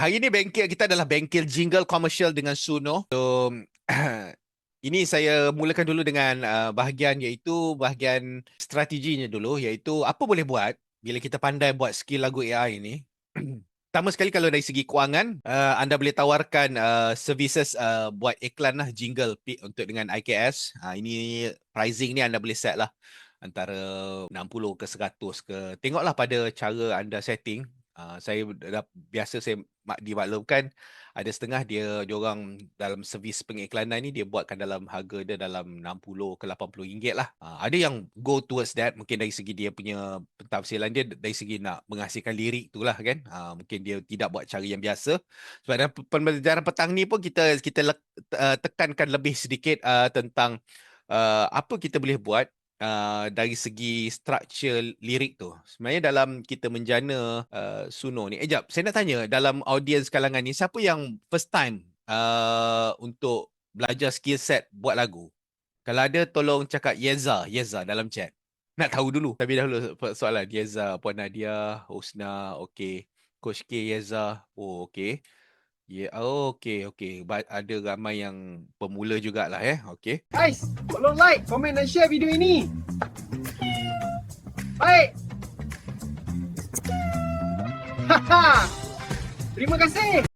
Hari ini bengkel kita adalah bengkel jingle komersial dengan Suno. So, ini saya mulakan dulu dengan bahagian iaitu bahagian strateginya dulu, iaitu apa boleh buat bila kita pandai buat skill lagu AI ini. Pertama sekali kalau dari segi kewangan, anda boleh tawarkan services buat iklan lah, jingle untuk dengan IKS. Ini pricing ni anda boleh set lah antara 60 ke 100 ke. Tengoklah pada cara anda setting. Saya biasa saya dimaklumkan ada setengah diorang dalam servis pengiklanan ni dia buatkan dalam harga dia dalam 60 ke 80 ringgit lah. Ada yang go towards that, mungkin dari segi dia punya pentafsiran dia dari segi nak menghasilkan lirik tu lah kan. Mungkin dia tidak buat cara yang biasa. Sebab dalam pembelajaran petang ni pun kita tekankan lebih sedikit tentang apa kita boleh buat dari segi structure lirik tu. Sebenarnya dalam kita menjana Suno ni. Jap, saya nak tanya dalam audience kalangan ni, siapa yang first time untuk belajar skill set buat lagu? Kalau ada, tolong cakap Yeza dalam chat. Nak tahu dulu. Tapi dahulu soalan. Yeza, Puan Nadia, Husna, okey. Coach K, Yeza. Oh, okey. Yeah, oh, okey. Ada ramai yang pemula jugalah okey. Guys, tolong like, komen dan share video ini. Baik. Haha. Terima kasih.